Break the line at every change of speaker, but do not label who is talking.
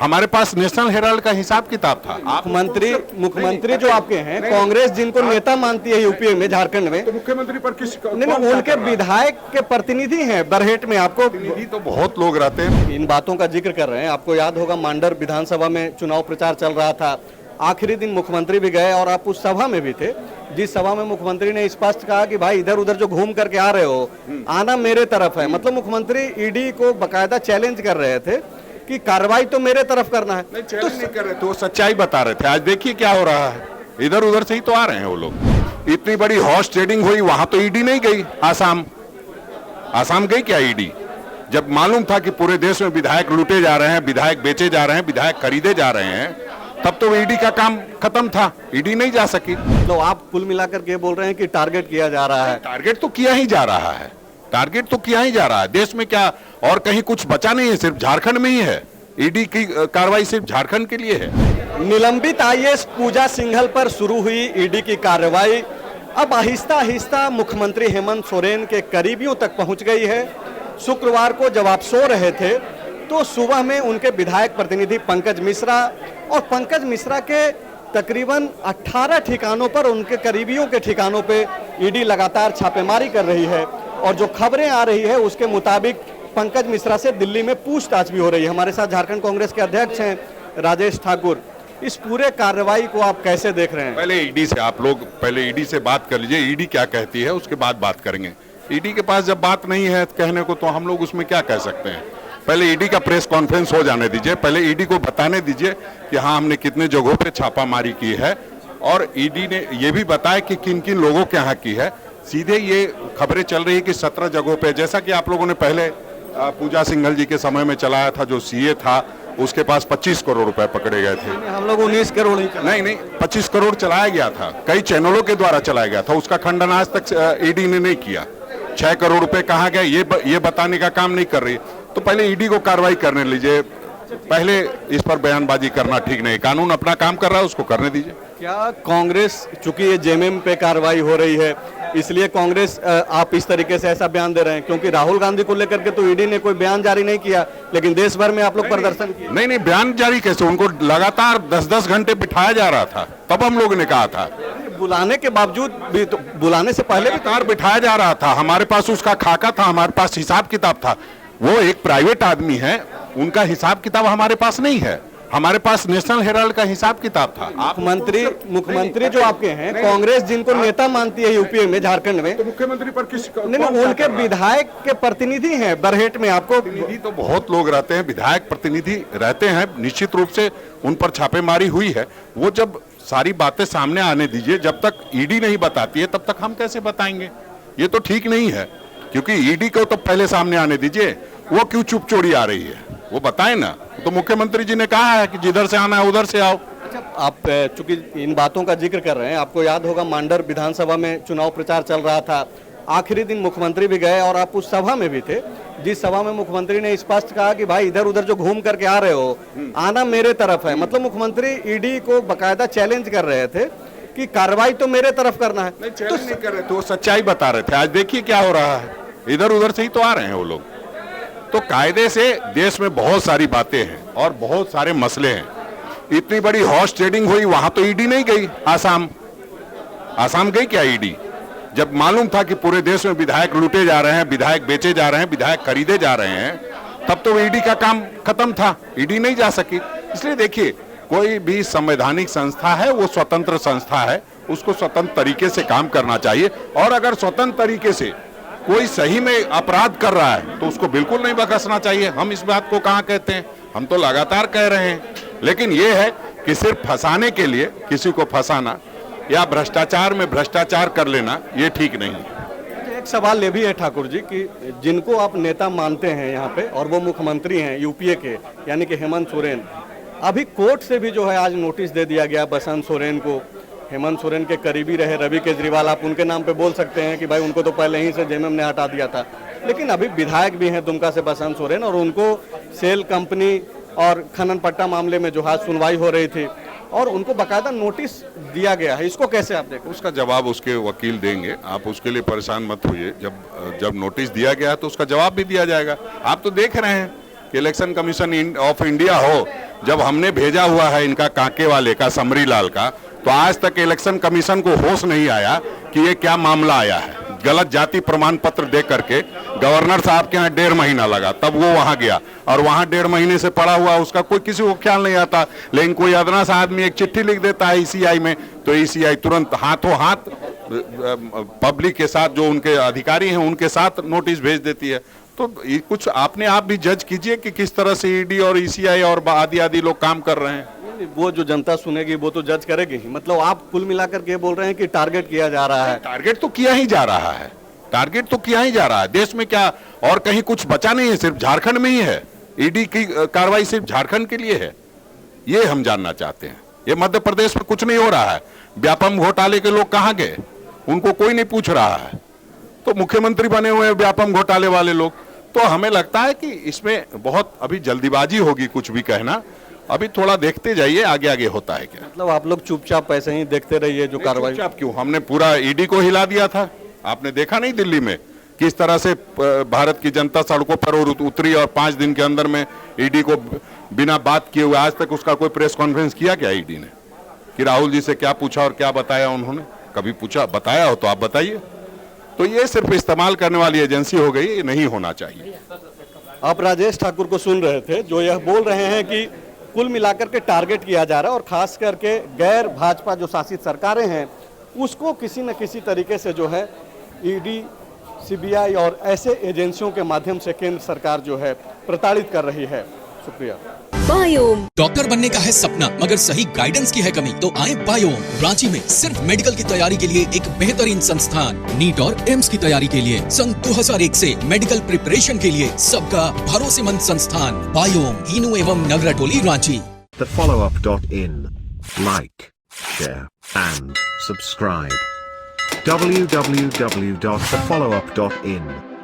हमारे पास national Herald का हिसाब किताब था।
मुख्यमंत्री जो आपके हैं, कांग्रेस जिनको नेता मानती है यूपी में, झारखंड में,
तो मुख्यमंत्री पर किस
नहीं, उनके विधायक के प्रतिनिधि हैं बरहेट में। आपको
प्रतिनिधि तो बहुत लोग रहते हैं।
इन बातों का जिक्र कर रहे हैं, आपको याद होगा मांडर विधानसभा में चुनाव प्रचार चल रहा था, आखिरी दिन मुख्यमंत्री भी गए और आप उस सभा में भी थे, जिस सभा में मुख्यमंत्री ने स्पष्ट कहा कि भाई इधर उधर जो घूम करके आ रहे हो, आना मेरे तरफ है। मतलब मुख्यमंत्री ईडी को बकायदा चैलेंज कर रहे थे कि कार्रवाई तो मेरे तरफ करना है।
तो नहीं कर रहे थे, वो सच्चाई बता रहे थे। आज देखिए क्या हो रहा है, इधर उधर से ही तो आ रहे हैं वो लोग। इतनी बड़ी हॉर्स ट्रेडिंग हुई, वहां तो ईडी नहीं गई। आसाम गई क्या ईडी? जब मालूम था कि पूरे देश में विधायक लूटे जा रहे हैं, विधायक बेचे जा रहे हैं, विधायक खरीदे जा रहे हैं, तब तो ईडी का काम खत्म था, ईडी नहीं जा सकी।
तो आप कुल मिलाकर के बोल रहे हैं कि टारगेट किया जा रहा है।
टारगेट तो किया ही जा रहा है, टारगेट तो किया ही जा रहा है। देश में क्या और कहीं कुछ बचा नहीं है, सिर्फ झारखंड में ही है। ईडी की कार्रवाई सिर्फ झारखंड के लिए है।
निलंबित आईएएस पूजा सिंघल पर शुरू हुई ईडी की कार्रवाई अब आहिस्ता आहिस्ता मुख्यमंत्री हेमंत सोरेन के करीबियों तक पहुंच गई है। शुक्रवार को जब आप सो रहे थे तो सुबह में उनके विधायक प्रतिनिधि पंकज मिश्रा और पंकज मिश्रा के तकरीबन 18 ठिकानों पर, उनके करीबियों के ठिकानों पे ईडी लगातार छापेमारी कर रही है। और जो खबरें आ रही है उसके मुताबिक पंकज मिश्रा से दिल्ली में पूछताछ भी हो रही है। हमारे साथ झारखंड कांग्रेस के अध्यक्ष हैं राजेश ठाकुर। इस पूरे कार्रवाई को आप कैसे देख रहे हैं?
पहले ईडी से आप लोग पहले ईडी से बात कर लीजिए, ईडी क्या कहती है, उसके बाद बात करेंगे। ईडी के पास जब बात नहीं है कहने को, तो हम लोग उसमें क्या कह सकते हैं? पहले ईडी का प्रेस कॉन्फ्रेंस हो जाने दीजिए, पहले ईडी को बताने दीजिए कि हाँ हमने कितने जगहों पे छापामारी की है, और ईडी ने ये भी बताया कि किन किन लोगों के यहाँ की है। सीधे ये खबरें चल रही है कि 17 जगहों पे, जैसा कि आप लोगों ने पहले पूजा सिंघल जी के समय में चलाया था, जो सीए था उसके पास 25 करोड़ रुपए पकड़े गए थे।
हम लोग 19 करोड़
नहीं 25 करोड़ चलाया गया था, कई चैनलों के द्वारा चलाया गया था, उसका खंडन आज तक ईडी ने नहीं किया। 6 करोड़ रुपए कहाँ गए ये बताने का काम नहीं कर रही। तो पहले ईडी को कार्रवाई करने लीजिए, पहले इस पर बयानबाजी करना ठीक नहीं। कानून अपना काम कर रहा है, उसको करने दीजिए।
क्या कांग्रेस, चूंकि ये जेएमएम पे कार्रवाई हो रही है, इसलिए कांग्रेस आप इस तरीके से ऐसा बयान दे रहे हैं? क्योंकि राहुल गांधी को लेकर के तो ईडी ने कोई बयान जारी नहीं किया, लेकिन देश भर में आप लोग प्रदर्शन किए।
नहीं बयान जारी कैसे? उनको लगातार 10-10 घंटे बिठाया जा रहा था, तब हम लोगों ने कहा था।
बुलाने के बावजूद भी, तो बुलाने से पहले भी
लगातार बिठाया जा रहा था। हमारे पास उसका खाका था, हमारे पास हिसाब किताब था। वो एक प्राइवेट आदमी है, उनका हिसाब किताब हमारे पास नहीं है। हमारे पास नेशनल हेराल्ड का हिसाब किताब था।
मुख्यमंत्री जो आपके हैं, कांग्रेस जिनको नेता मानती है यूपी में, झारखंड में,
तो मुख्यमंत्री पर किस
नहीं, उनके विधायक के प्रतिनिधि हैं बरहेट में। आपको
प्रतिनिधि तो बहुत लोग रहते हैं, विधायक प्रतिनिधि रहते हैं, निश्चित रूप से उन पर छापेमारी हुई है। वो जब सारी बातें सामने आने दीजिए, जब तक ईडी नहीं बताती है तब तक हम कैसे बताएंगे? ये तो ठीक नहीं है, क्योंकि ईडी को तो पहले सामने आने दीजिए। वो क्यों चुप चोरी आ रही है, वो बताए ना। तो मुख्यमंत्री जी ने कहा है कि जिधर से आना है उधर से आओ।
अच्छा, आप चूंकि इन बातों का जिक्र कर रहे हैं, आपको याद होगा मांडर विधानसभा में चुनाव प्रचार चल रहा था, आखिरी दिन मुख्यमंत्री भी गए और आप उस सभा में भी थे, जिस सभा में मुख्यमंत्री ने स्पष्ट कहा कि भाई इधर उधर जो घूम करके आ रहे हो, आना मेरे तरफ है। मतलब मुख्यमंत्री ईडी को बकायदा चैलेंज कर रहे थे कि कार्रवाई तो मेरे तरफ करना है।
तो नहीं कर रहे थे, वो सच्चाई बता रहे थे। आज देखिए क्या हो रहा है, इधर उधर से ही तो आ रहे हैं वो लोग। तो कायदे से देश में बहुत सारी बातें हैं और बहुत सारे मसले हैं। इतनी बड़ी हॉर्स ट्रेडिंग हुई, वहां तो ईडी नहीं गई। आसाम गई क्या ईडी? जब मालूम था कि पूरे देश में विधायक लूटे जा रहे हैं, विधायक बेचे जा रहे हैं, विधायक खरीदे जा रहे हैं, तब तो ईडी का काम खत्म था, ईडी नहीं जा सकी। इसलिए देखिए, कोई भी संवैधानिक संस्था है, वो स्वतंत्र संस्था है, उसको स्वतंत्र तरीके से काम करना चाहिए। और अगर स्वतंत्र तरीके से कोई सही में अपराध कर रहा है तो उसको बिल्कुल नहीं बख्शना चाहिए। हम इस बात को कहाँ कहते हैं, हम तो लगातार कह रहे हैं। लेकिन ये है कि सिर्फ फंसाने के लिए किसी को फंसाना या भ्रष्टाचार में भ्रष्टाचार कर लेना, ये ठीक नहीं है।
एक सवाल ये भी है ठाकुर जी कि जिनको आप नेता मानते हैं यहाँ पे, और वो मुख्यमंत्री हैं यूपीए के, यानी कि हेमंत सोरेन, अभी कोर्ट से भी जो है आज नोटिस दे दिया गया बसंत सोरेन को। हेमंत सोरेन के करीबी रहे रवि केजरीवाल, आप उनके नाम पे बोल सकते हैं कि भाई उनको तो पहले ही से जेएमएम ने हटा दिया था, लेकिन अभी विधायक भी हैं दुमका से बसंत सोरेन, और उनको सेल कंपनी और खनन पट्टा मामले में जो आज सुनवाई हो रही थी, और उनको बाकायदा नोटिस दिया गया है। इसको कैसे आप देखते हैं?
उसका जवाब उसके वकील देंगे, आप उसके लिए परेशान मत होइए। जब नोटिस दिया गया है तो उसका जवाब भी दिया जाएगा। आप तो देख रहे हैं कि इलेक्शन कमीशन ऑफ इंडिया हो जब हमने भेजा हुआ है इनका कांके वाले का समरीलाल का, तो आज तक इलेक्शन कमीशन को होश नहीं आया कि ये क्या मामला आया है। गलत जाति प्रमाण पत्र दे करके गवर्नर साहब के यहाँ 1.5 महीना लगा, तब वो वहां गया और वहां 1.5 महीने से पड़ा हुआ उसका कोई किसी को ख्याल नहीं आता। लेकिन कोई अदना सा आदमी एक चिट्ठी लिख देता है ईसीआई में, तो ईसीआई तुरंत हाथों हाथ पब्लिक के साथ, जो उनके अधिकारी हैं उनके साथ नोटिस भेज देती है। तो ये कुछ आपने आप भी जज कीजिए कि किस तरह से ईडी और ईसीआई और आदि लोग काम कर रहे हैं।
वो जो जनता सुनेगी वो तो जज करेगी ही। मतलब आप कुल मिलाकर के बोल रहे हैं कि टारगेट किया जा रहा है।
टारगेट तो किया ही जा रहा है, टारगेट तो किया ही जा रहा है। देश में क्या और कहीं कुछ बचा नहीं है, सिर्फ झारखंड में ही है। ईडी की कार्रवाई सिर्फ झारखंड के लिए है, ये हम जानना चाहते हैं। ये मध्य प्रदेश में कुछ नहीं हो रहा है। व्यापम घोटाले के लोग कहाँ गए, उनको कोई नहीं पूछ रहा है। तो मुख्यमंत्री बने हुए हैं व्यापम घोटाले वाले लोग। तो हमें लगता है कि इसमें बहुत अभी जल्दीबाजी होगी कुछ भी कहना। अभी थोड़ा देखते जाइए आगे आगे होता है क्या।
मतलब आप लोग चुपचाप ऐसे ही देखते रहिए जो कार्रवाई।
चुपचाप क्यों, हमने पूरा ईडी को हिला दिया था। आपने देखा नहीं दिल्ली में किस तरह से भारत की जनता सड़कों पर उतरी और 5 दिन के अंदर में ईडी को बिना बात किए हुए, आज तक उसका कोई प्रेस कॉन्फ्रेंस किया क्या ईडी ने कि राहुल जी से क्या पूछा और क्या बताया उन्होंने? कभी पूछा, बताया हो तो आप बताइए। तो ये सिर्फ इस्तेमाल करने वाली एजेंसी हो गई, ये नहीं होना चाहिए।
आप राजेश ठाकुर को सुन रहे थे जो यह बोल रहे हैं कि कुल मिलाकर के टारगेट किया जा रहा है और खास करके गैर भाजपा जो शासित सरकारें हैं उसको किसी न किसी तरीके से जो है ईडी, सीबीआई और ऐसे एजेंसियों के माध्यम से केंद्र सरकार जो है प्रताड़ित कर रही है। शुक्रिया।
बायोम। डॉक्टर बनने का है सपना मगर सही गाइडेंस की है कमी, तो आए बायोम। रांची में सिर्फ मेडिकल की तैयारी के लिए एक बेहतरीन संस्थान, नीट और एम्स की तैयारी के लिए सन 2001 से मेडिकल प्रिपरेशन के लिए सबका भरोसेमंद संस्थान बायोम, इनू एवं नगराटोली, Ranchi.
thefollowup.in. Like, share and subscribe. www.thefollowup.in